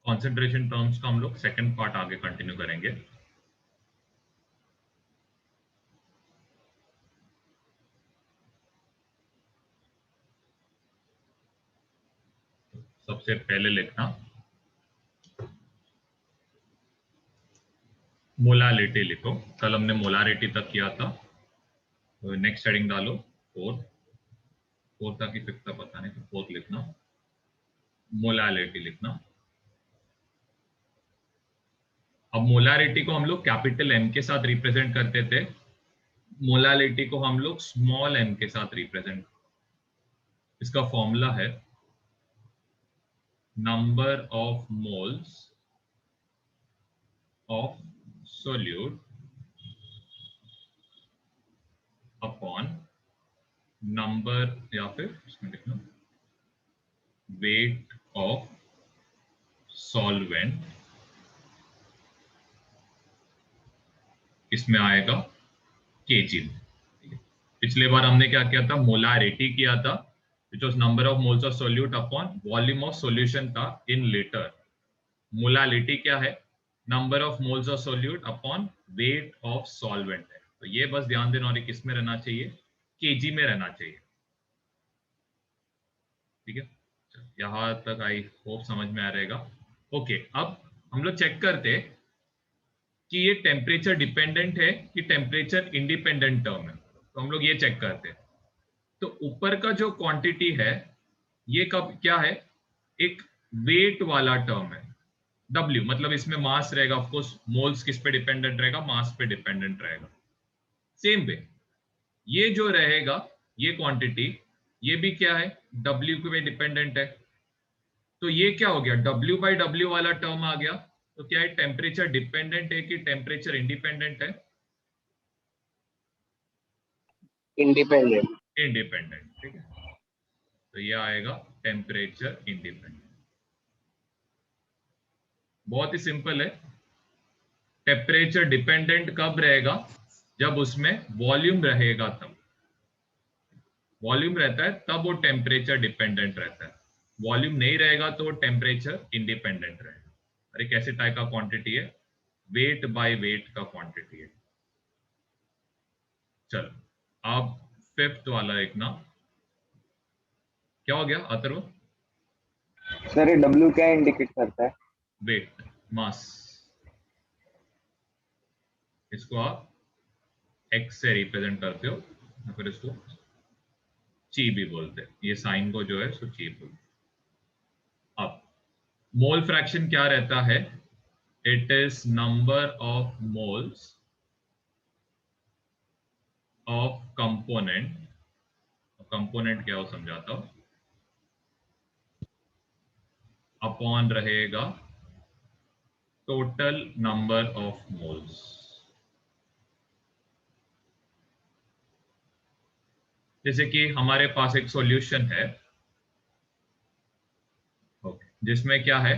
Concentration terms का हम लोग सेकंड पार्ट आगे कंटिन्यू करेंगे। सबसे पहले लिखना मोलारिटी लिखो। कल हमने मोलारिटी तक किया था, तो नेक्स्ट हेडिंग डालो फोर्थ था कि फिफ्थ था पता नहीं, तो फोर्थ लिखना, मोलारिटी लिखना। अब मोलारिटी को हम लोग कैपिटल एम के साथ रिप्रेजेंट करते थे, मोलारिटी को हम लोग स्मॉल एम के साथ रिप्रेजेंट। इसका फॉर्मूला है number of moles of solute upon number, या फिर इसमें लिखना वेट ऑफ सॉल्वेंट, इसमें आएगा केजी। पिछले बार हमने क्या किया था, मोलारिटी किया था, which was number of moles of solute upon volume of solution था इन लीटर। मोलारिटी क्या है, number of moles of solute upon weight of solvent है। तो ये बस ध्यान देना, और किस में रहना चाहिए, केजी में रहना चाहिए। ठीक है, यहां तक आई होप समझ में आ रहेगा। ओके, अब हम लोग चेक करते कि ये टेम्परेचर डिपेंडेंट है कि टेम्परेचर इंडिपेंडेंट टर्म है। तो हम लोग ये चेक करते हैं। तो ऊपर का जो क्वांटिटी है ये कब क्या है, एक वेट वाला टर्म है। W मतलब इसमें मास रहेगा, ऑफ कोर्स मोल्स किस पे डिपेंडेंट रहेगा, मास पे डिपेंडेंट रहेगा। सेम वे ये जो रहेगा, ये क्वांटिटी, ये भी क्या है, W पे डिपेंडेंट है। तो ये क्या हो गया, W/W वाला टर्म आ गया। तो क्या है, टेम्परेचर डिपेंडेंट है कि टेम्परेचर इंडिपेंडेंट है, इंडिपेंडेंट। इंडिपेंडेंट। ठीक है, तो ये आएगा टेम्परेचर इंडिपेंडेंट। बहुत ही सिंपल है। टेम्परेचर डिपेंडेंट कब रहेगा, जब उसमें वॉल्यूम रहेगा तब। वॉल्यूम रहता है तब वो टेम्परेचर डिपेंडेंट रहता है, वॉल्यूम नहीं रहेगा तो टेम्परेचर इंडिपेंडेंट रहेगा। अरे कैसे टाइप का क्वांटिटी है, वेट बाय वेट का क्वांटिटी है। चलो अब फिफ्थ वाला एक ना, क्या हो गया अथर्व? सर ये डब्ल्यू क्या इंडिकेट करता है? वेट, मास। इसको आप एक्स से रिप्रेजेंट करते हो, या फिर इसको ची भी बोलते हैं, ये साइन को जो है इसको ची बोलते हैं। अब मोल फ्रैक्शन क्या रहता है, it is number of moles of component. Component क्या हो समझाता हूं, अपॉन रहेगा टोटल नंबर ऑफ मोल्स। जैसे कि हमारे पास एक सॉल्यूशन है, ओके, जिसमें क्या है,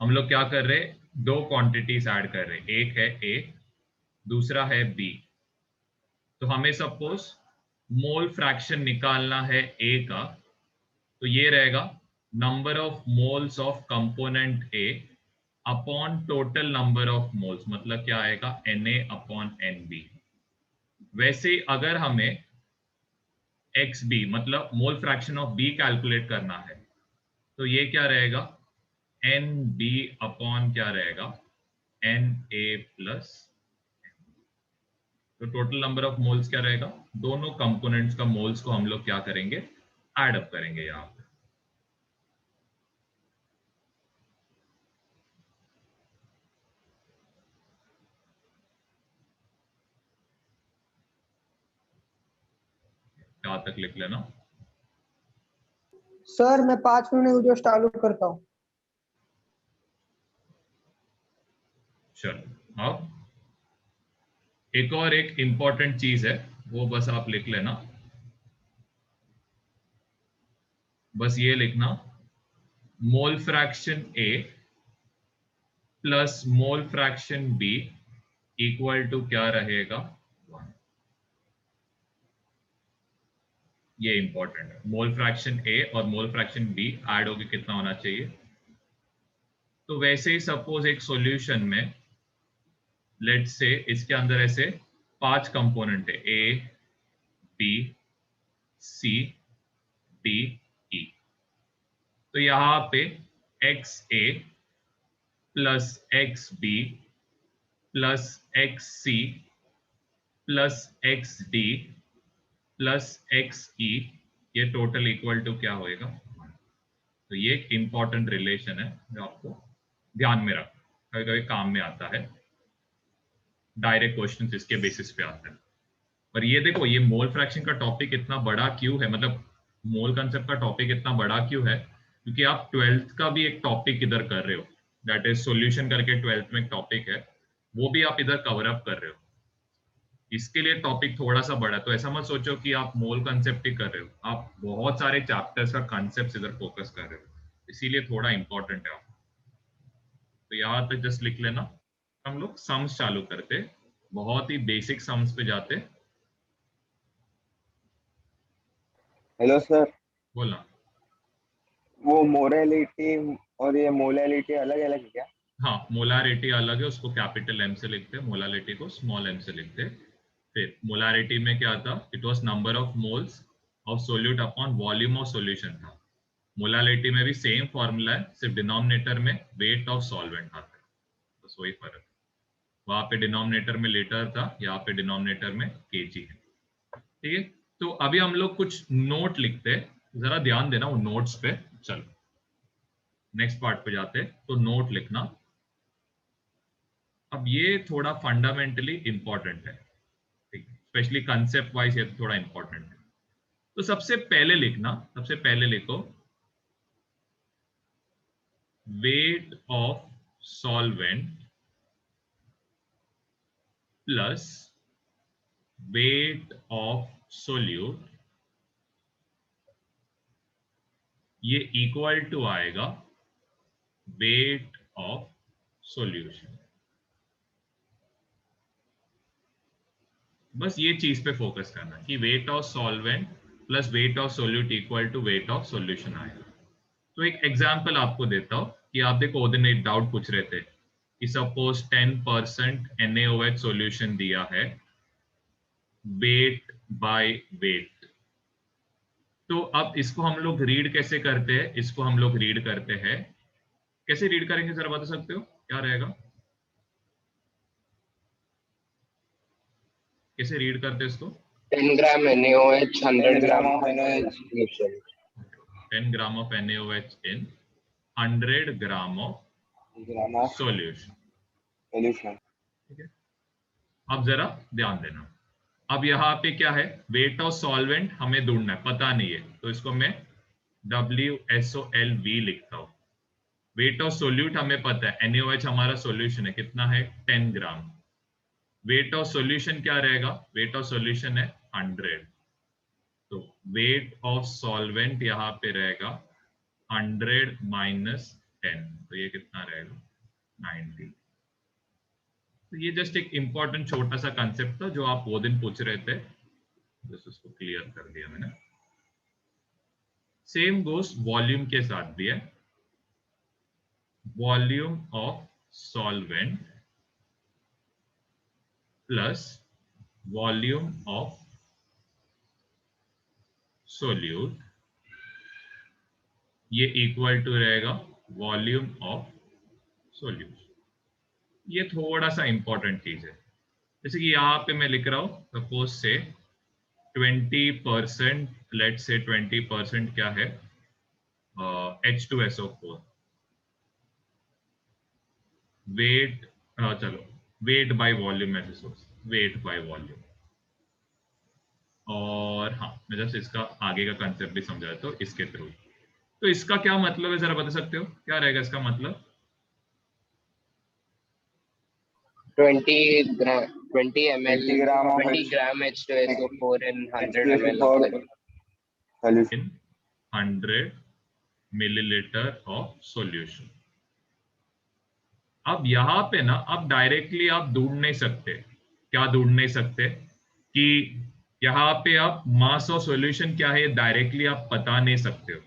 हम लोग क्या कर रहे हैं, दो क्वांटिटीज ऐड कर रहे हैं, एक है ए, दूसरा है बी। तो हमें सपोज मोल फ्रैक्शन निकालना है ए का, तो ये रहेगा number of moles of component A upon total number of moles, मतलब क्या आएगा, Na अपॉन Nb। वैसे ही अगर हमें XB मतलब mole fraction of B calculate करना है, तो ये क्या रहेगा, Nb अपॉन क्या रहेगा, Na प्लस। तो टोटल नंबर ऑफ मोल्स क्या रहेगा, दोनों कंपोनेंट्स का मोल्स को हम लोग क्या करेंगे, ऐड अप करेंगे यहाँ पे। यहाँ तक लिख लेना। सर मैं 5 मिनट में वीडियो चालू करता हूँ। चलो अब एक और एक इंपॉर्टेंट चीज है, वो बस आप लिख लेना। बस ये लिखना, mole fraction A plus mole fraction B equal to क्या रहेगा, 1। ये इंपॉर्टेंट है। मोल फ्रैक्शन ए और मोल फ्रैक्शन बी ऐड होके कितना होना चाहिए, तो वैसे ही सपोज एक सॉल्यूशन में लेट्स से इसके अंदर ऐसे 5 कंपोनेंट है, A B C D E. तो यहाँ पे X A plus X B plus X C plus X D plus X E, ये टोटल इक्वल टू क्या होएगा। तो ये एक इंपॉर्टेंट रिलेशन है जो आपको ध्यान में रखना, कभी कभी काम में आता है, डायरेक्ट क्वेश्चन इसके बेसिस पे आते हैं। पर ये देखो, ये मोल फ्रैक्शन का टॉपिक इतना बड़ा क्यों है, मतलब मोल कंसेप्ट का टॉपिक इतना बड़ा क्यों है, क्योंकि आप 12th का भी एक टॉपिक इधर कर रहे हो, दैट इज सॉल्यूशन करके 12th में एक टॉपिक है, वो भी आप इधर कवर अप कर रहे हो। इसके लिए टॉपिक थोड़ा सा बड़ा, तो ऐसा मत सोचो कि आप मोल कंसेप्ट ही कर रहे हो, आप बहुत सारे चैप्टर्स का कंसेप्ट इधर फोकस कर रहे हो, इसीलिए थोड़ा इंपॉर्टेंट है आप। तो यहाँ तक जस्ट लिख लेना। हम लोग सम्स चालू करते, बहुत ही बेसिक सम्स पे जाते। हेलो सर, बोलना। वो मोरालिटी और ये मोलालिटी अलग अलग है क्या? हाँ, मोलारिटी अलग है, उसको कैपिटल एम से लिखते हैं, मोलालिटी को स्मॉल एम से लिखते हैं। फिर मोलारिटी में क्या था, it was number of moles of solute upon volume of solution था। मोलालिटी में भी सेम फॉर्मूला है, सिर्फ डिनोमिनेटर में वेट ऑफ सॉल्वेंट आता है, बस वही फर्क है। वहां पे डिनोमिनेटर में लीटर था, यहाँ पे डिनोमिनेटर में केजी है। ठीक है, तो अभी हम लोग कुछ नोट लिखते हैं, जरा ध्यान देना वो नोट्स पे। चलो नेक्स्ट पार्ट पे जाते, तो नोट लिखना। अब ये थोड़ा फंडामेंटली इंपॉर्टेंट है, ठीक है, स्पेशली कंसेप्ट वाइज ये थोड़ा इंपॉर्टेंट है। तो सबसे पहले लिखना, सबसे पहले लिखो weight of solvent plus weight of solute, ये इक्वल टू आएगा वेट ऑफ सॉल्यूशन। बस ये चीज पे फोकस करना कि weight of solvent plus weight of solute equal to weight of solution आएगा। तो एक एग्जांपल आपको देता हूं कि आप देखो, वो दिन एक डाउट पूछ रहे थे कि सपोज 10% NaOH सॉल्यूशन दिया है वेट बाय वेट। तो अब इसको हम लोग रीड कैसे करते हैं, इसको हम लोग रीड करते हैं, कैसे रीड करेंगे जरा बता सकते हो क्या रहेगा, कैसे रीड करते हैं इसको? 10 ग्राम NaOH, 100 gram of NaOH solution. 10 gram of NaOH in 100 gram of gram of solution. Solution. ठीक है, अब जरा ध्यान देना। अब यहाँ पे क्या है, वेट ऑफ सॉल्वेंट हमें ढूंढना है, पता नहीं है, तो इसको मैं WSOLV लिखता हूँ। वेट ऑफ सोल्यूट हमें पता है, NaOH हमारा सॉल्यूशन है, कितना है 10 ग्राम। वेट ऑफ सॉल्यूशन क्या रहेगा, वेट ऑफ सॉल्यूशन है 100, तो वेट ऑफ सॉल्वेंट यहाँ पे रहेगा 100 माइनस 10, तो ये कितना रहेगा 90। तो ये जस्ट एक इंपॉर्टेंट छोटा सा कंसेप्ट था जो आप वो दिन पूछ रहे थे, बस उसको क्लियर कर दिया मैंने। सेम गोस वॉल्यूम के साथ भी है, volume of solvent plus volume of solute, ये इक्वल टू रहेगा वॉल्यूम ऑफ सॉल्यूशन। ये थोड़ा सा इंपॉर्टेंट चीज है, जैसे कि यहाँ पे मैं लिख रहा हूं सपोज से 20%, लेट से 20% क्या है H2SO4, वेट, चलो वेट बाय वॉल्यूम ऐसे सोच, वेट बाय वॉल्यूम। और हाँ, मैं जस्ट इसका आगे का कंसेप्ट भी समझा देता हूँ इसके थ्रू। तो इसका क्या मतलब है जरा बता सकते हो, क्या रहेगा इसका मतलब? 20 gram, 20 ml, 20 gram of 20 gram H2SO4 in 100 ml H2SO4 of solution. In 100 millilitre of solution. अब यहाँ पे ना, अब डायरेक्टली आप ढूंढ नहीं सकते, क्या ढूंढ नहीं सकते कि यहाँ पे आप मास ऑफ सॉल्यूशन क्या है डायरेक्टली आप बता नहीं सकते हो।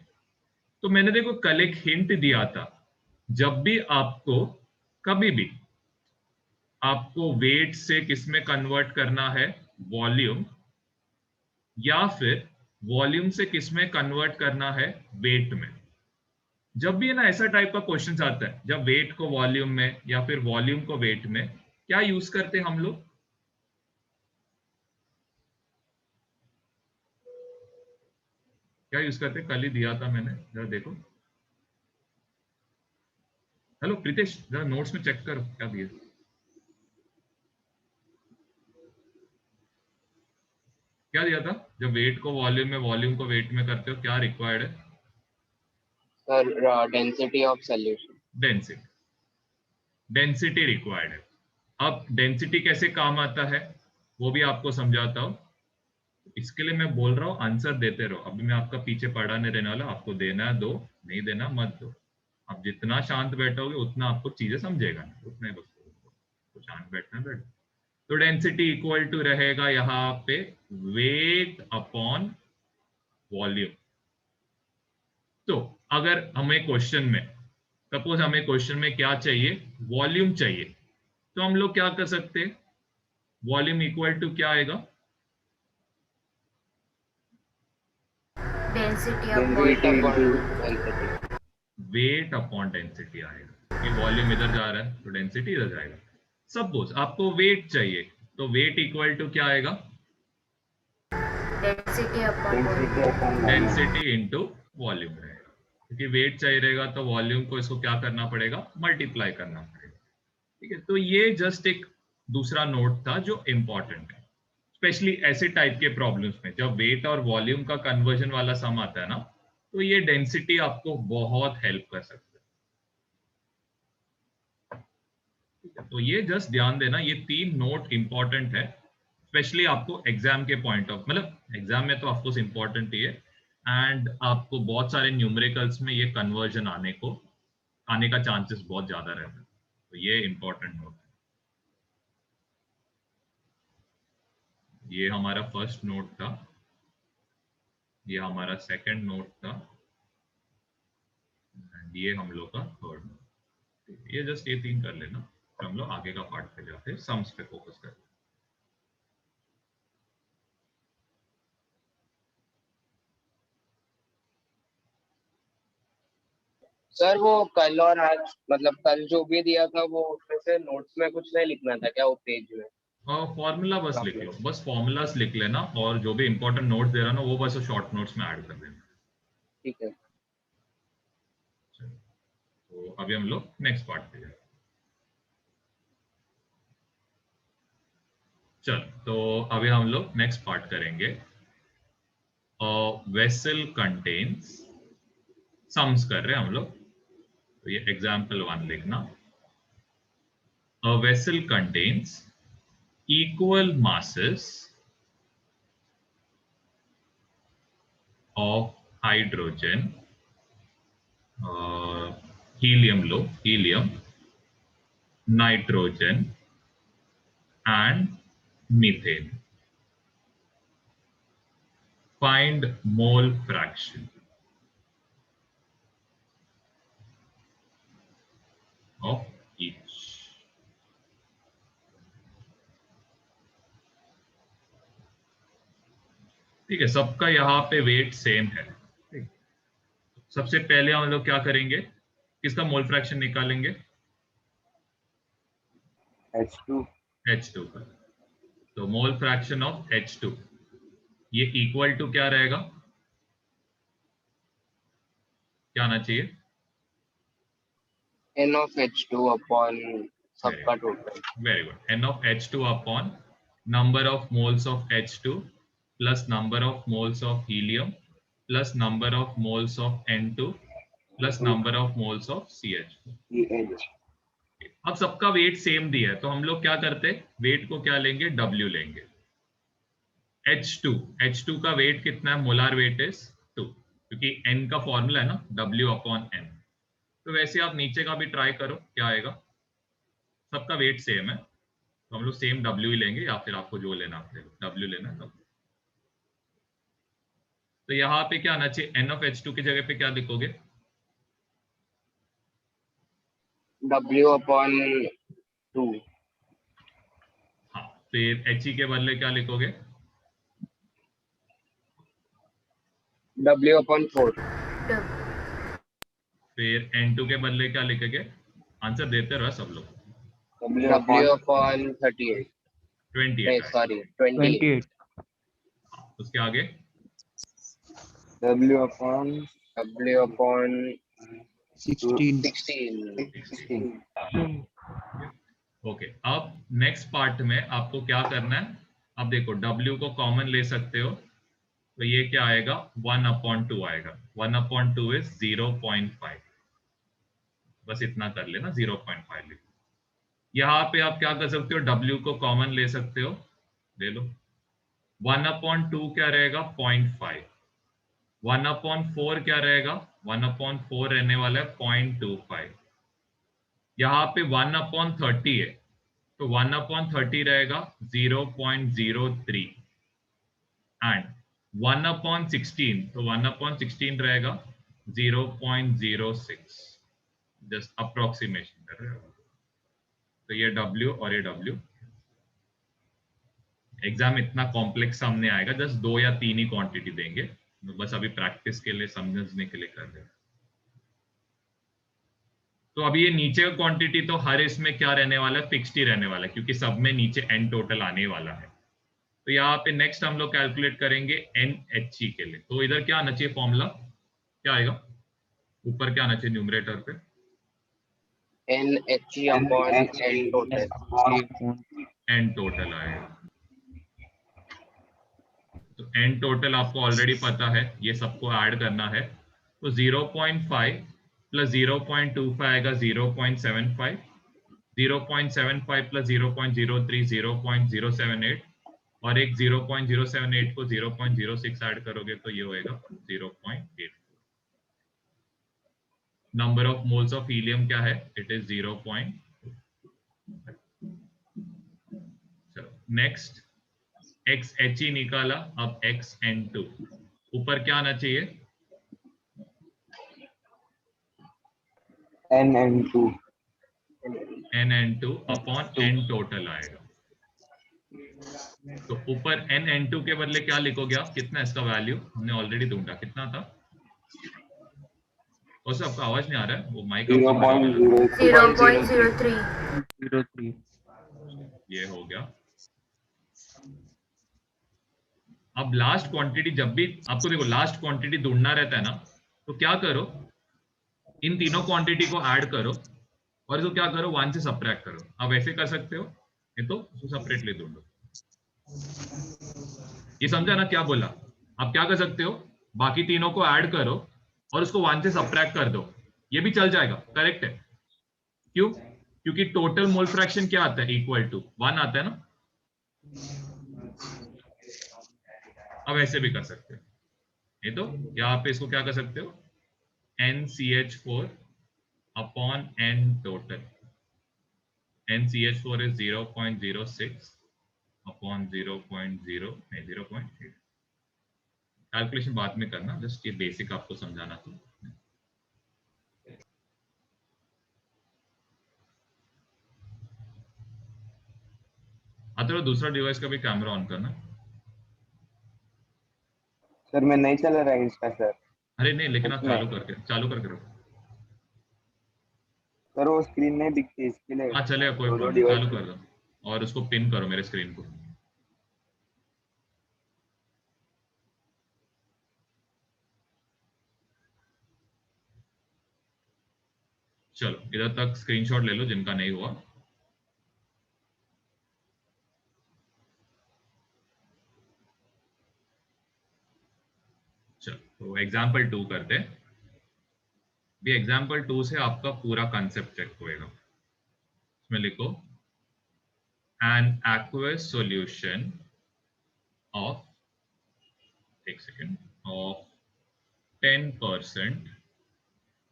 तो मैंने देखो कल एक हिंट दिया था जब भी आपको कभी भी आपको वेट से किसमें कन्वर्ट करना है, वॉल्यूम, या फिर वॉल्यूम से किसमें कन्वर्ट करना है, वेट में, जब भी है ना ऐसा टाइप का क्वेश्चन आता है, जब वेट को वॉल्यूम में या फिर वॉल्यूम को वेट में, क्या यूज करते हैं हम लोग? क्या यूज करते हैं? कल ही दिया था मैंने, जरा देखो। हेलो प्रीतेश, जरा नोट्स में चेक करो क्या दिया। क्या दिया था? जब वेट को वॉल्यूम में, वॉल्यूम को वेट में करते हो, क्या रिक्वायर्ड है? Sir density of solution. Density. Density required है। अब डेंसिटी कैसे काम आता है वो भी आपको समझाता हूं। इसके लिए मैं बोल रहा हूँ आंसर देते रहो। अभी मैं आपका पीछे पड़ा नहीं रहने वाला, आपको देना है दो, नहीं देना मत दो। आप जितना शांत बैठोगे उतना आपको चीजें समझेगा नहीं, उतना ही बस तो शांत बैठना बैठ। तो डेंसिटी इक्वल टू रहेगा यहाँ पे वेट अपॉन वॉल्यूम। तो अगर हमें क्वेश्चन में, सपोज हमें क्वेश्चन में क्या चाहिए, वॉल्यूम चाहिए, तो हम लोग क्या कर सकते हैं, वॉल्यूम इक्वल टू क्या आएगा, density weight upon upon density. Weight upon density आएगा। ये वॉल्यूम इधर जा रहा है तो डेंसिटी इधर जाएगा। सपोज आपको वेट चाहिए, तो वेट इक्वल टू क्या आएगा, density upon density volume. Upon volume. Density into volume रहेगा, क्योंकि वेट चाहिए रहेगा तो वॉल्यूम को इसको क्या करना पड़ेगा, मल्टीप्लाई करना पड़ेगा। ठीक है, तो ये जस्ट एक दूसरा नोट था जो इंपॉर्टेंट है, स्पेशली ऐसे टाइप के प्रॉब्लम्स में जब वेट और वॉल्यूम का कन्वर्जन वाला सम आता है ना, तो ये डेंसिटी आपको बहुत हेल्प कर सकता है। तो ये जस्ट ध्यान देना, ये तीन नोट इंपॉर्टेंट है, स्पेशली आपको एग्जाम के पॉइंट ऑफ, मतलब एग्जाम में तो ऑफकोर्स इंपॉर्टेंट ही है, एंड आपको बहुत सारे न्यूमेरिकल्स में ये कन्वर्जन आने का चांसेस बहुत ज्यादा रहता है, तो ये इंपॉर्टेंट नोट है। ये हमारा फर्स्ट नोट था, ये हमारा सेकंड नोट था, एंड ये हम लोग का थर्ड नोट। ये जस्ट ये तीन कर लेना, फिर हम लोग आगे का पार्ट पे जाते हैं, सम्स पे फोकस करते हैं। सर वो कल और आज, मतलब कल जो भी दिया था वो उसमें से नोट्स में कुछ नहीं लिखना था क्या, वो पेज में? फॉर्मूला बस लिख लो, बस फॉर्मूलास लिख लेना, और जो भी इंपॉर्टेंट नोट्स दे रहा ना वो बस शॉर्ट नोट्स में ऐड कर देना। ठीक है। तो अभी हम लोग नेक्स्ट पार्ट पे जाते हैं। चल, तो अभी हम लोग नेक्स्ट पार्ट करेंगे, वेसल कंटेन्स, सम्स कर रहे हैं हम लोग, तो ये एग्जाम्पल 1 लिखना। A vessel contains equal masses of hydrogen, helium, nitrogen and methane. Find mole fraction of each. ठीक है, सबका यहाँ पे वेट सेम है। ठीक, सबसे पहले हम लोग क्या करेंगे, किसका मोल फ्रैक्शन निकालेंगे, H2 H2 का। तो मोल फ्रैक्शन ऑफ H2 ये इक्वल टू क्या रहेगा, क्या आना चाहिए, n of H2 अपॉन सबका total. Very good, n of H2 upon number of moles of H2 plus number of moles of helium plus number of moles of N2 plus number of moles of CH4। CH। अब सबका weight same दिया है तो हम लोग क्या करते हैं, वेट को क्या लेंगे, W लेंगे। H2 का वेट कितना है, मोलार वेट इज 2, क्योंकि N का फॉर्मूला है ना W अपॉन N। तो वैसे आप नीचे का भी ट्राई करो क्या आएगा, सबका वेट सेम है तो हम लोग सेम W ही लेंगे, या फिर आपको जो लेना है W लेना है। तो यहाँ पे क्या आना चाहिए, N of H2 की जगह पे क्या लिखोगे, W/2 हाँ, फिर He के बदले क्या लिखोगे? W/4 फिर N2 के बदले क्या लिखोगे? आंसर देते रहो सब लोग। W/38 28 आएगा। सॉरी 28 28 उसके आगे16 W/16 ओके। अब नेक्स्ट पार्ट में आपको क्या करना है? अब देखो W को कॉमन ले सकते हो, तो ये क्या आएगा? 1/2 आएगा। 1/2 इज 0.5। बस इतना कर लेना, 0.5 लिखो। यहाँ पे आप क्या कर सकते हो? W को कॉमन ले सकते हो, ले लो। 1/2 क्या रहेगा? 0.5। 1/4 क्या रहेगा? 1/4 रहने वाला है 0.25। यहाँ पे 1/30 है, तो 1/30 रहेगा 0.03 एंड 1/16, तो 1/16 रहेगा 0.06। जस्ट अप्रोक्सीमेशन कर रहे हो। तो ये W और ये W। एग्जाम इतना कॉम्प्लेक्स सामने आएगा, जस्ट 2 या 3 ही क्वांटिटी देंगे, तो बस अभी प्रैक्टिस के लिए, समझने के लिए कर रहे हैं। तो अभी ये नीचे का क्वांटिटी तो हर इसमें क्या रहने वाला है? फिक्स्ड ही रहने वाला है, क्योंकि सब में नीचे n टोटल आने वाला है। तो यहाँ पे नेक्स्ट हम लोग कैलकुलेट करेंगे NHE के लिए। तो इधर क्या आना चाहिए फॉर्मूला? क्या आएगा ऊपर? क्या आना चाहिए न्यूमरेटर पे? NHE/N total n टोटल आएगा। तो n टोटल आपको ऑलरेडी पता है, ये सबको ऐड करना है। तो 0.5 प्लस 0.25 आएगा 0.75, 0.75 प्लस 0.03 0.078, और एक 0.078 को 0.06 ऐड करोगे तो ये होएगा 0.84। Number of moles of helium क्या है? It is 0.2। चलो नेक्स्ट, XHE निकाला। अब XN2 ऊपर क्या आना चाहिए? NN2 NN2 upon N total आएगा। तो ऊपर NN2 के बदले क्या लिखोगे आप? कितना इसका वैल्यू? हमने ऑलरेडी ढूंढा, कितना था? और आपका आवाज नहीं आ रहा है, वो माइक आपका खराब है। 0.03 03 ये हो गया। अब लास्ट क्वांटिटी, जब भी आपको देखो लास्ट क्वांटिटी ढूंढना रहता है ना, तो क्या करो? इन तीनों क्वांटिटी को ऐड करो और इसको क्या करो? 1 से सब्ट्रैक्ट करो। आप ऐसे कर सकते हो, ये तो सेपरेटली ढूंढो। ये समझा ना क्या बोला? आप क्या कर सकते हो? बाकी तीनों को ऐड करो और उसको 1 से सब्ट्रैक्ट कर दो, ये भी चल जाएगा। करेक्ट है। क्यों? क्योंकि टोटल मोल फ्रैक्शन क्या आता है? इक्वल टू 1 आता है ना। अब ऐसे भी कर सकते हो, ये तो यहाँ पे इसको क्या कर सकते हो? NCH4 upon N total. NCH4 is 0.06 upon 0.8। Calculation बाद में करना, जस्ट ये बेसिक आपको समझाना था। तो दूसरा डिवाइस का भी कैमरा ऑन करना। सर मैं नहीं चला रहा इंस्टा सर। अरे नहीं, लेकिन आप उसमें चालू करके रखो। सर वो स्क्रीन नहीं दिखती इसके लिए। हाँ चलेगा, कोई दोनों प्रॉब्लम, चालू डिवाइस कर दो और उसको पिन करो मेरे स्क्रीन को। चलो इधर तक स्क्रीनशॉट ले लो जिनका नहीं हुआ। चलो तो एग्जाम्पल 2 करते हैं। भी एग्जाम्पल 2 से आपका पूरा कंसेप्ट चेक होएगा। इसमें लिखो an aqueous solution of, एक second, of 10%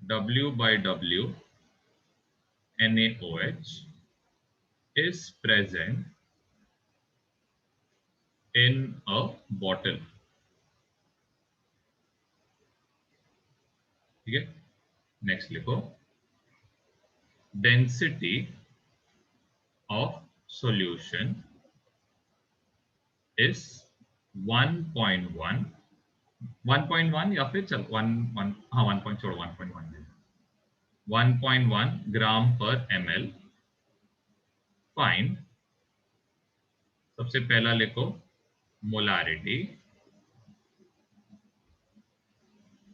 W/W NaOH is present in a bottle। ठीक है। नेक्स्ट लिखो डेंसिटी ऑफ सॉल्यूशन इज 1.1 1.1 या फिर चल 1 हाँ 1 पॉइंट छोड़ो 1.1 ग्राम पर ml। फाइंड, सबसे पहला लिखो मोलारिटी,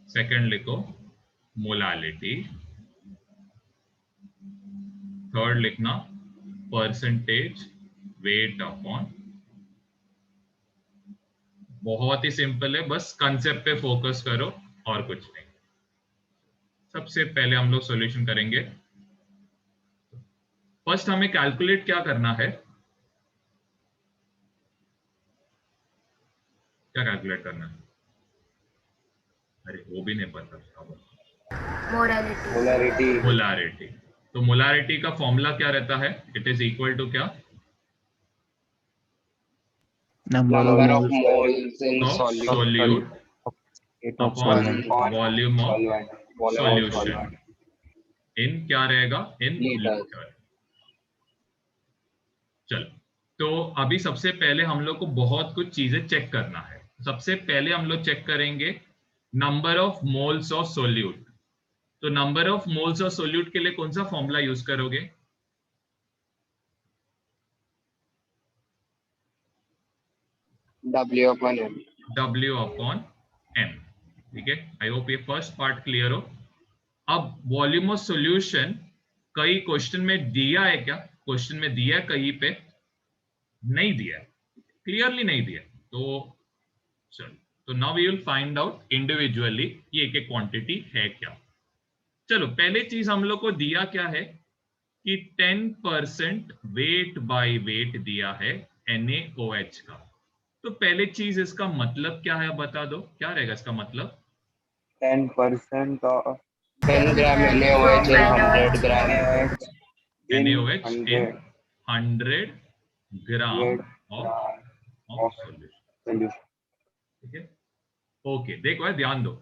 सेकंड लिखो मोलालिटी, थर्ड लिखना परसेंटेज वेट अपॉन। बहुत ही सिंपल है, बस कंसेप्ट पे फोकस करो और कुछ नहीं। सबसे पहले हम लोग सॉल्यूशन करेंगे। फर्स्ट हमें कैलकुलेट क्या करना है, क्या कैलकुलेट करना है? अरे वो भी नहीं पता। मोलारिटी। मोलारिटी, तो मोलारिटी का फॉर्मूला क्या रहता है? इट इज इक्वल टू क्या? Number Number of of moles in of solute solute of upon solvent. Volume of volume of solution solute इन क्या रहेगा? इन Liters. लीटर। चलो, तो अभी सबसे पहले हम लोग को बहुत कुछ चीजें चेक करना है। सबसे पहले हम लोग चेक करेंगे number of moles of solute. तो number of moles of solute के लिए कौन सा फॉर्मूला यूज करोगे? W upon M। W upon M। ठीक है, आई होप ये फर्स्ट पार्ट क्लियर हो। अब वॉल्यूम ऑफ सॉल्यूशन कई क्वेश्चन में दिया है क्या? क्वेश्चन में दिया है कहीं पे? नहीं दिया है, क्लियरली नहीं दिया। तो चलो, तो now we will find out individually ये एक क्वांटिटी है क्या। चलो, पहले चीज हम लोग को दिया क्या है कि 10% वेट बाय वेट दिया है NaOH का। तो पहले चीज इसका मतलब क्या है बता दो, क्या रहेगा इसका मतलब? 10% of 10 gram NaOH in 100 gram। NaOH in 100 100 gram of of solution. solution। ठीक है, ओके। देखो यार, ध्यान दो,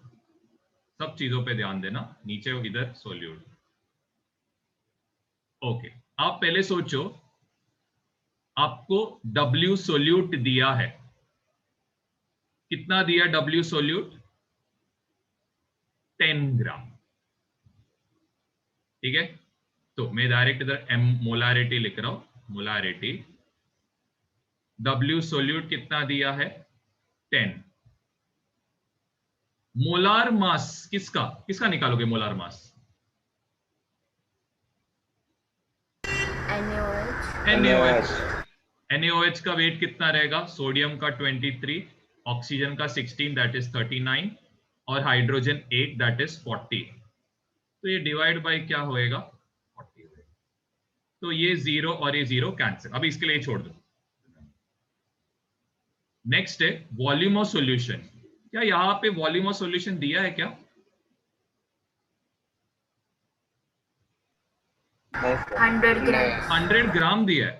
सब चीजों पे ध्यान देना। नीचे इधर सोल्यूट। ओके, आप पहले सोचो, आपको W सोल्यूट दिया है, कितना दिया W सोल्यूट? 10 ग्राम। ठीक है, तो मैं डायरेक्ट इधर M मोलारिटी लिख रहा हूं। मोलारिटी W सोल्यूट कितना दिया है? 10। मोलार मास किसका किसका निकालोगे? Molar mass NaOH। NaOH का वेट कितना रहेगा? सोडियम का 23, ऑक्सीजन का 16 दैट इज 39, और हाइड्रोजन 8 दैट इज 40। तो ये डिवाइड बाय क्या होएगा? 40 होएगा। तो ये 0 और ये 0 कैंसिल। अभी इसके लिए छोड़ दो। नेक्स्ट है वॉल्यूम ऑफ सॉल्यूशन। क्या यहां पे वॉल्यूम ऑफ सॉल्यूशन दिया है क्या? 100 ग्राम। 100 ग्राम दिया है।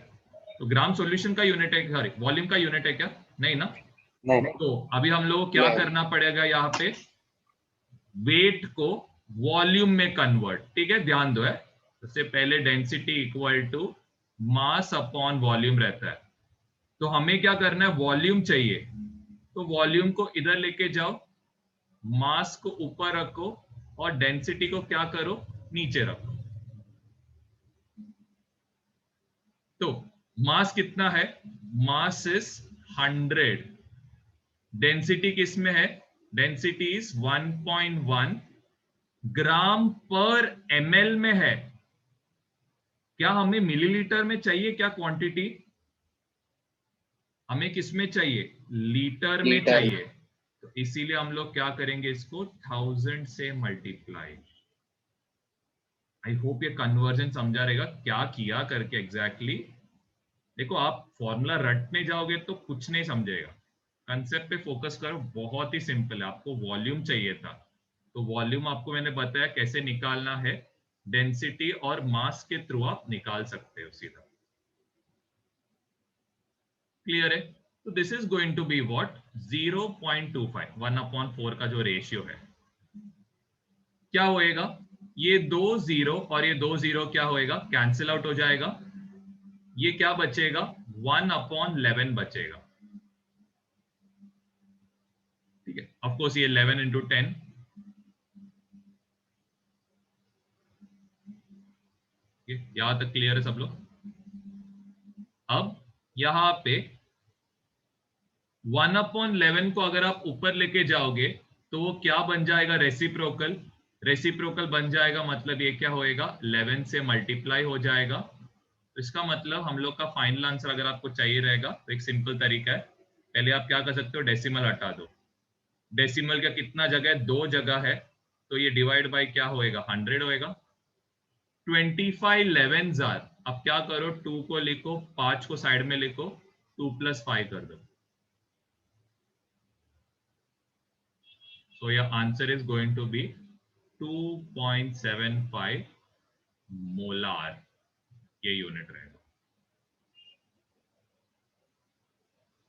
तो ग्राम सॉल्यूशन का यूनिट है, सॉरी वॉल्यूम का यूनिट है क्या? नहीं ना। नहीं। तो अभी हम लोग को क्या करना पड़ेगा? यहाँ पे वेट को वॉल्यूम में कन्वर्ट। ठीक है, ध्यान दो है, सबसे पहले density equal to mass upon volume रहता है। तो हमें क्या करना है? वॉल्यूम चाहिए, तो वॉल्यूम को इधर लेके जाओ, मास को ऊपर रखो और डेंसिटी को क्या करो? नीचे रखो। तो मास कितना है? Mass is 100। डेंसिटी किस में है? डेंसिटी इज 1.1 ग्राम पर ml में है। क्या हमें मिलीलीटर में चाहिए क्या क्वांटिटी? हमें किस में चाहिए? लीटर में लीटर। चाहिए। तो इसीलिए हम लोग क्या करेंगे? इसको 1000 से मल्टीप्लाई। आई होप ये कन्वर्जन समझा रहेगा क्या किया करके एग्जैक्टली। देखो, आप फॉर्मूला रटने जाओगे तो कुछ नहीं समझेगा। कंसेप्ट पे फोकस करो, बहुत ही सिंपल है। आपको वॉल्यूम चाहिए था, तो वॉल्यूम आपको मैंने बताया कैसे निकालना है। डेंसिटी और मास के थ्रू आप निकाल सकते हो सीधा। क्लियर है? तो this is going to be what? 0.25 1/4 का जो रेशियो है क्या होएगा? ये 2 0 और ये 2 0 क्या होएगा, कैंसिल आउट हो जाएगा। ये क्या बचेगा, 1/11 बचेगा। ठीक है, ऑफ कोर्स ये 11 into 10, यहां तक क्लियर है सब लोग। अब यहां पे 1/11 को अगर आप ऊपर लेके जाओगे तो वो क्या बन जाएगा, रेसिप्रोकल। रेसिप्रोकल बन जाएगा मतलब ये क्या होएगा, 11 से मल्टीप्लाई हो जाएगा। तो इसका मतलब हम लोग का फाइनल आंसर अगर आपको चाहिए रहेगा तो एक सिंपल तरीका है, पहले आप क्या कर सकते हो, डेसिमल हटा दो। डेसिमल का कितना जगह है, 2 जगह है, तो ये डिवाइड बाय क्या होएगा, 100 होएगा। 25 11s आर, अब क्या करो, 2 को लिखो, 5 को साइड में लिखो, 2 + 5 कर दो। So your answer is going to be 2.75 molar, ये यूनिट रहेगा।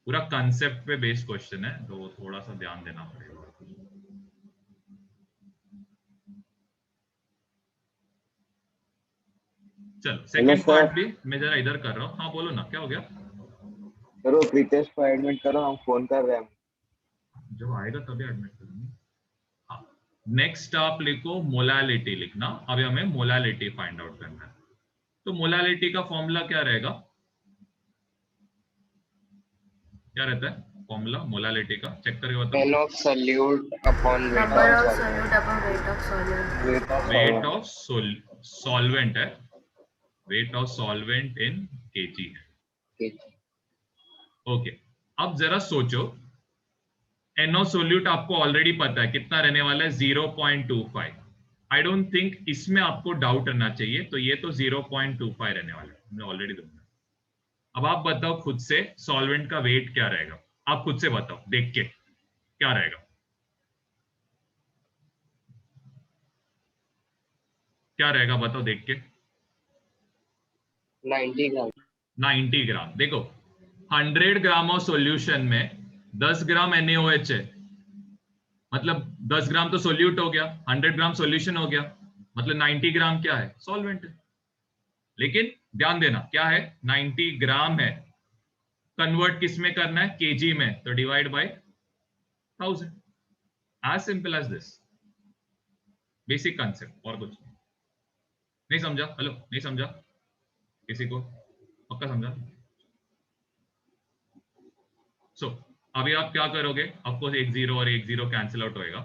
पूरा कंसेप्ट पे बेस्ड क्वेश्चन है, तो थोड़ा सा ध्यान देना पड़ेगा। चलो सेकंड पार्ट भी मैं जरा इधर कर रहा हूँ। हाँ बोलो ना, क्या हो गया? करो प्रीतेश को एडमिट करो, हम फोन कर रहे हैं। जब आएगा तभी एडमिट करेंगे। हाँ, नेक्स्ट आप लिखो मोलालिटी लिखना। अभी हमें मोलालिटी फाइंड आउट करना है। तो मोलालिटी का फॉर्मूला क्या रहेगा, क्या रहता है फॉर्मूला मोलालिटी का, चेक करके बताओ। N of solute upon weight Number of of solvent. solute upon weight of solvent. Weight of solvent है, weight of solvent in KG है। Okay. ओके, अब जरा सोचो, NO सोल्यूट आपको ऑलरेडी पता है कितना रहने वाला है, 0.25। आई डोंट थिंक इसमें आपको डाउट रहना चाहिए, तो ये तो 0.25 रहने वाला है, हमने ऑलरेडी दूंगा। अब आप बताओ खुद से, सॉल्वेंट का वेट क्या रहेगा, आप खुद से बताओ देख के क्या रहेगा, क्या रहेगा बताओ देख के। 90 ग्राम। 90 ग्राम। देखो 100 ग्राम ऑफ सॉल्यूशन में 10 ग्राम NaOH है, मतलब 10 ग्राम तो सोल्यूट हो गया, 100 ग्राम सॉल्यूशन हो गया, मतलब 90 ग्राम क्या है, सॉल्वेंट है। लेकिन ध्यान देना क्या है, 90 ग्राम है, कन्वर्ट किस में करना है, केजी में, तो divide by 1000। As simple as this, basic concept, और कुछ नहीं समझा? हेलो, नहीं समझा किसी को? पक्का समझा? सो अभी आप क्या करोगे, ऑफकोर्स एक 0 और एक 0 कैंसिल आउट होएगा।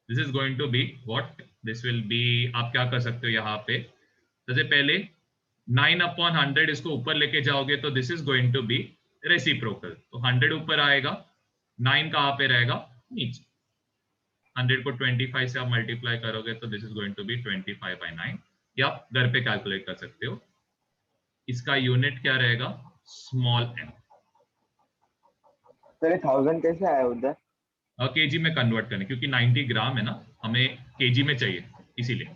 This is going to be what, this will be, आप क्या कर सकते हो यहाँ पे, सबसे पहले 9/100 इसको ऊपर लेके जाओगे तो this is going to be reciprocal, तो 100 ऊपर आएगा, 9 कहाँ पे रहेगा, नीचे। 100 को 25 से आप मल्टीप्लाई करोगे तो this is going to be 25/9। या आप घर पे कैलकुलेट कर सकते हो। इसका यूनिट क्या रहेगा, स्मॉल m। सर 1000 कैसे आया उधर? केजी में कन्वर्ट करने, क्योंकि 90 ग्राम है ना, हमें केजी में चाहिए, इसीलिए।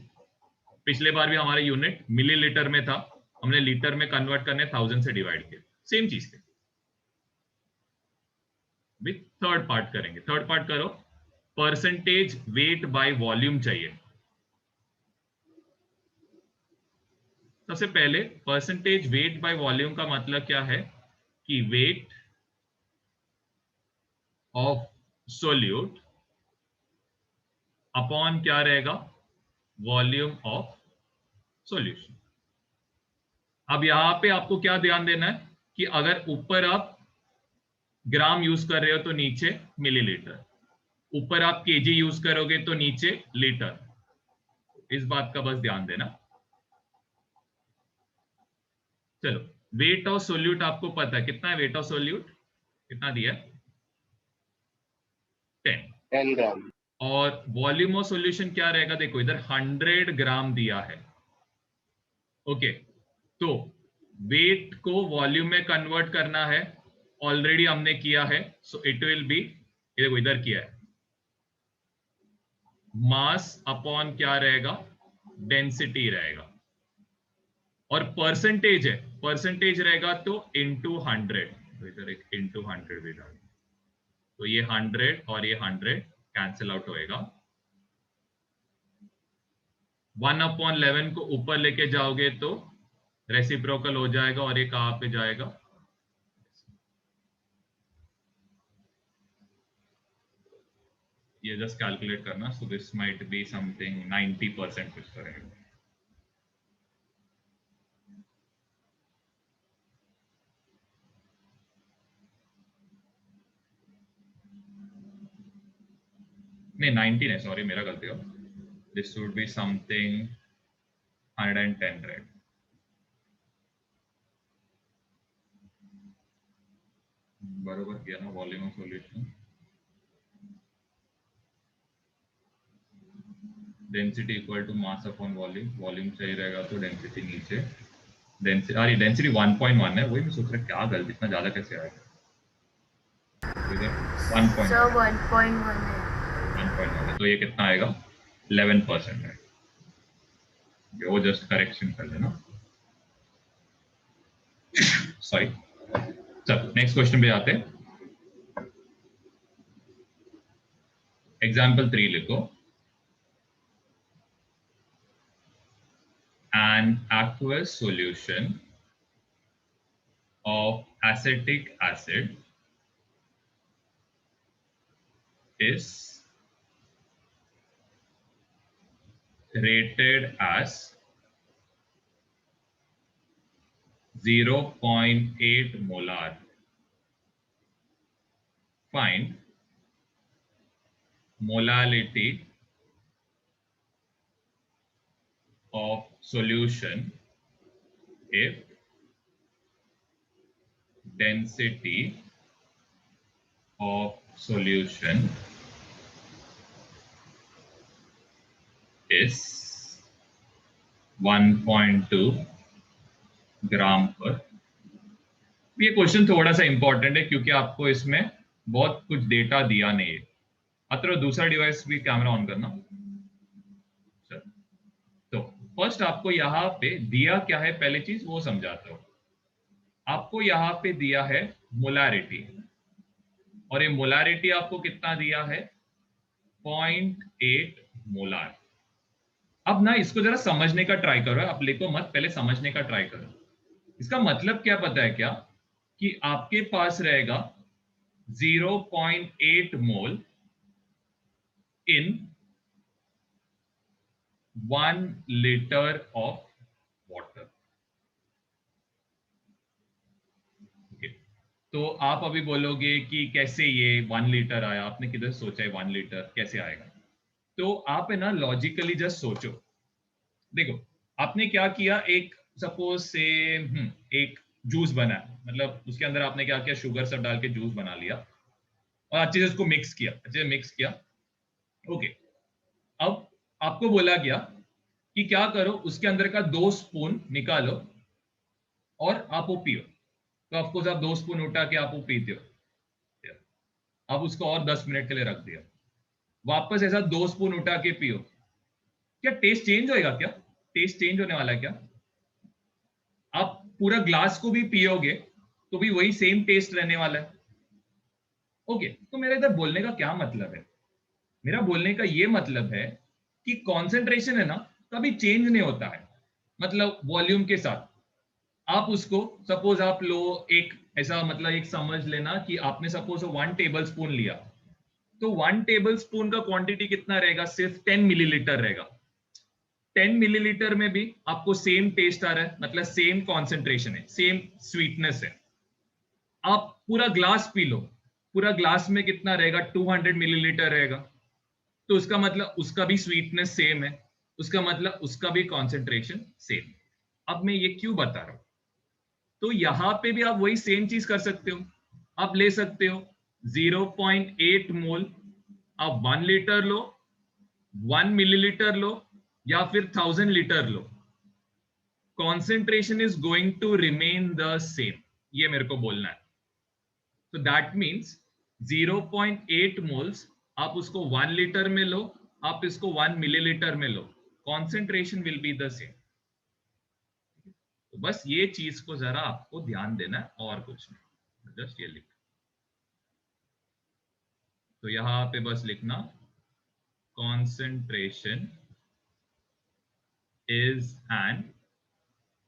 पिछले बार भी हमारे यूनिट मिलीलीटर में था, हमने लीटर में कन्वर्ट करने 1000 से डिवाइड किया, सेम चीज थे। थर्ड पार्ट करेंगे, थर्ड पार्ट करो, परसेंटेज वेट बाय वॉल्यूम चाहिए। सबसे पहले परसेंटेज वेट बाय वॉल्यूम का मतलब क्या है कि वेट ऑफ सोल्यूट अपॉन क्या रहेगा, वॉल्यूम ऑफ सॉल्यूशन। अब यहां पे आपको क्या ध्यान देना है कि अगर ऊपर आप ग्राम यूज कर रहे हो तो नीचे मिलीलीटर, ऊपर आप केजी यूज करोगे तो नीचे लीटर, इस बात का बस ध्यान देना। चलो, वेट ऑफ सोल्यूट आपको पता है कितना है, वेट ऑफ सोल्यूट कितना दिया है, 10 ग्राम। और वॉल्यूम ऑफ सॉल्यूशन क्या रहेगा, देखो इधर 100 ग्राम दिया है। ओके, तो वेट को वॉल्यूम में कन्वर्ट करना है, ऑलरेडी हमने किया है, सो इट विल बी, देखो इधर किया है, मास अपॉन क्या रहेगा, डेंसिटी रहेगा, और परसेंटेज है, परसेंटेज रहेगा तो इनटू 100, तो इधर एक इनटू 100 भी डाल, तो ये 100 और ये 100 कैंसिल आउट होएगा, 1/11 को ऊपर लेके जाओगे तो रेसिप्रोकल हो जाएगा और ये कहाँ पे जाएगा, ये जस्ट कैलकुलेट करना. So this might be something 90% कुछ तो रहेगा. नहीं 90 है, सॉरी मेरा गलती हो. This should be something 110, right. बरोबर किया ना. Volume of solution, density equal to mass upon volume. Volume सही रहेगा तो डेंसिटी नीचे. डेंसिटी, अरे डेंसिटी 1.1 है. वही मैं सोच रहा क्या गलती, इतना ज्यादा कैसे आएगा. इधर 1.1 सर 1.1 है. 1.1 है तो ये कितना आएगा, 11% है. वो जस्ट करेक्शन कर लेना. सॉरी. चलो नेक्स्ट क्वेश्चन पे जाते हैं. एग्जाम्पल 3 लिखो. An aqueous solution of acetic acid is rated as 0.8 molar. Find molality of solution if density of solution is 1.2 ग्राम पर. ये क्वेश्चन थोड़ा सा इंपॉर्टेंट है क्योंकि आपको इसमें बहुत कुछ डेटा दिया नहीं है. अत्र दूसरा डिवाइस भी कैमरा ऑन करना. तो फर्स्ट आपको यहाँ पे दिया क्या है, पहले चीज वो समझाता हूं. आपको यहाँ पे दिया है मोलारिटी, और ये मोलारिटी आपको कितना दिया है, 0.8 मोलार. अब ना इसको जरा समझने का ट्राई करो. आप लिखो मत, पहले समझने का ट्राई करो. इसका मतलब क्या पता है क्या, कि आपके पास रहेगा 0.8 मोल इन 1 लीटर ऑफ वाटर. तो आप अभी बोलोगे कि कैसे ये 1 लीटर आया, आपने किधर सोचा है 1 लीटर कैसे आएगा. तो आप है ना लॉजिकली जस्ट सोचो. देखो आपने क्या किया, एक सपोज से एक जूस बना, मतलब उसके अंदर आपने क्या किया, शुगर सब डाल के जूस बना लिया और अच्छे से उसको मिक्स किया, अच्छे से मिक्स किया. ओके. अब आपको बोला गया कि क्या करो, उसके अंदर का 2 स्पून निकालो और आप वो पियो. तो ऑफकोर्स आप 2 स्पून उठा के आप वो पीते हो. अब उसको और 10 मिनट के लिए रख दिया, वापस ऐसा 2 स्पून उठा के पियो. क्या टेस्ट चेंज होएगा, क्या टेस्ट चेंज होने वाला है क्या? आप पूरा ग्लास को भी पियोगे तो भी वही सेम टेस्ट रहने वाला है. ओके. तो मेरा इधर बोलने का क्या मतलब है, मेरा बोलने का ये मतलब है कि कॉन्सेंट्रेशन है ना कभी चेंज नहीं होता है. मतलब वॉल्यूम के साथ आप उसको, सपोज आप लो एक ऐसा, मतलब एक समझ लेना कि आपने सपोज 1 टेबल स्पून लिया, तो 1 टेबल स्पून का क्वांटिटी कितना रहेगा, सिर्फ 10 मिलीलीटर रहेगा. 10 मिलीलीटर में भी आपको सेम टेस्ट आ रहा है, मतलब सेम कॉन्सेंट्रेशन है, सेम स्वीटनेस है. आप पूरा ग्लास पी लो, पूरा ग्लास में कितना रहेगा, 200 मिलीलीटर रहेगा. तो उसका मतलब उसका भी स्वीटनेस सेम है, उसका मतलब उसका भी कॉन्सेंट्रेशन सेम. अब मैं ये क्यों बता रहा हूं, तो यहां पे भी आप वही सेम चीज कर सकते हो. आप ले सकते हो 0.8 मोल, आप 1 लीटर लो, 1 मिलीलीटर लो, या फिर 1000 लीटर लो, concentration is going to remain the same. ये मेरे को बोलना है. तो दैट मीन्स 0.8 मोल्स आप उसको 1 लीटर में लो, आप इसको 1 मिलीलीटर में लो, concentration will be the same. तो बस ये चीज को जरा आपको ध्यान देना है और कुछ नहीं, जस्ट ये लिख. तो यहां पे बस लिखना concentration is an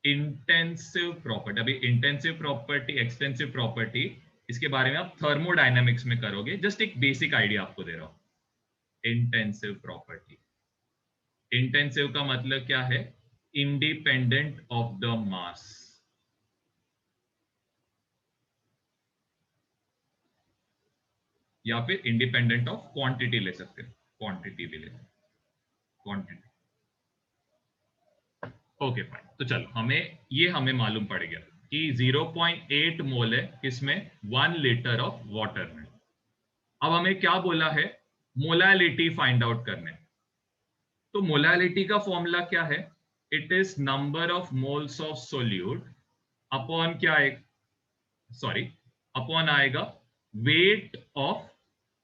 intensive property. अभी इंटेंसिव प्रॉपर्टी, एक्सटेंसिव प्रॉपर्टी, इसके बारे में आप थर्मोडायनेमिक्स में करोगे. जस्ट एक बेसिक आइडिया आपको दे रहा हूं. Intensive property. इंटेंसिव का मतलब क्या है? Independent of the mass. या फिर इंडिपेंडेंट ऑफ क्वांटिटी ले सकते हो. क्वांटिटी भी ले सकते हो. क्वांटिटी. Okay fine. तो चलो हमें मालूम पड़ गया कि 0.8 मोल है किसमें? 1 लीटर ऑफ वाटर में. अब हमें क्या बोला है? मोलालिटी फाइंड आउट करने. तो मोलालिटी का फॉर्मूला क्या है? It is number of moles of solute upon क्या है? सॉरी, अपॉन आएगा वेट ऑफ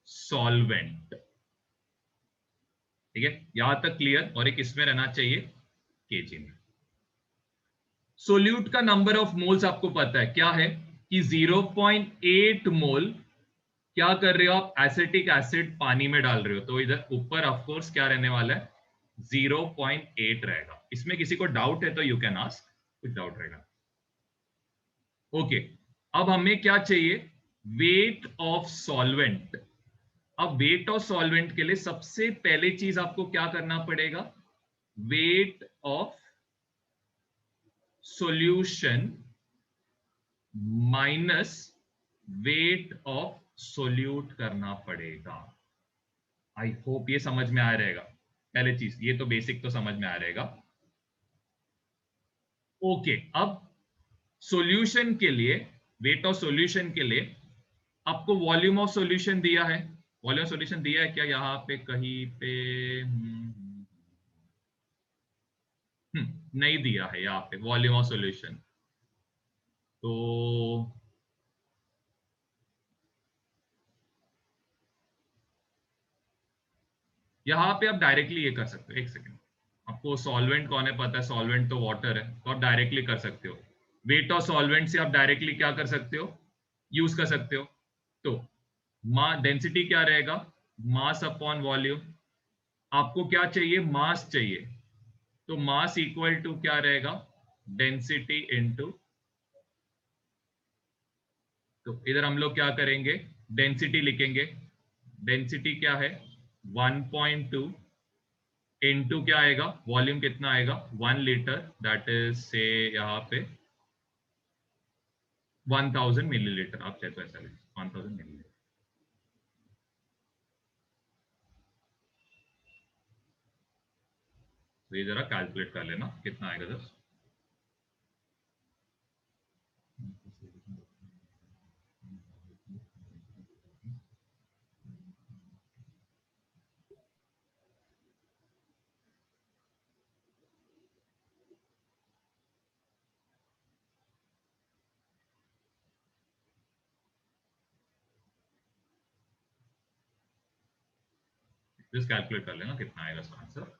सॉल्वेंट. ठीक है, यहां तक क्लियर. और एक इसमें रहना चाहिए केजी में. सोल्यूट का नंबर ऑफ मोल्स आपको पता है क्या है? कि 0.8 मोल क्या कर रहे हो आप? एसिटिक एसिड पानी में डाल रहे हो. तो इधर ऊपर ऑफ कोर्स क्या रहने वाला है? 0.8 रहेगा. इसमें किसी को डाउट है तो यू कैन आस्क. कुछ डाउट रहेगा? ओके. अब हमें क्या चाहिए? Wait of solvent. अब वेट ऑफ सॉल्वेंट के लिए सबसे पहले चीज आपको क्या करना पड़ेगा? Wait of solution minus weight of solute करना पड़ेगा. आई होप ये समझ में आ रहेगा. पहले चीज ये तो बेसिक तो समझ में आ रहेगा. ओके. अब सॉल्यूशन के लिए, वेट ऑफ सॉल्यूशन के लिए आपको वॉल्यूम ऑफ सॉल्यूशन दिया है. वॉल्यूम ऑफ सॉल्यूशन दिया है क्या यहां पे कहीं पे? नहीं दिया है यहां पे वॉल्यूम ऑफ सॉल्यूशन. तो यहां पे आप डायरेक्टली ये कर सकते हो. एक सेकेंड. आपको सॉल्वेंट कौन है पता है? सॉल्वेंट तो वाटर है. तो आप डायरेक्टली कर सकते हो. वेट ऑफ सॉल्वेंट से आप डायरेक्टली क्या कर सकते हो? यूज कर सकते हो. तो डेंसिटी क्या रहेगा? मास अपॉन वॉल्यूम. आपको क्या चाहिए? मास चाहिए. तो मास इक्वल टू क्या रहेगा? Density into. तो इधर हम लोग क्या करेंगे? डेंसिटी लिखेंगे. डेंसिटी क्या है? 1.2 इनटू क्या आएगा? वॉल्यूम कितना आएगा? 1 लीटर. दैट इज से यहाँ पे 1000 मिलीलीटर. आप चाहे तो ऐसा लिख 1000 मिलीलीटर. तो ये जरा कैलकुलेट कर लेना कितना आएगा. जस्ट कैलकुलेट कर लेना कितना आएगा इसका आंसर.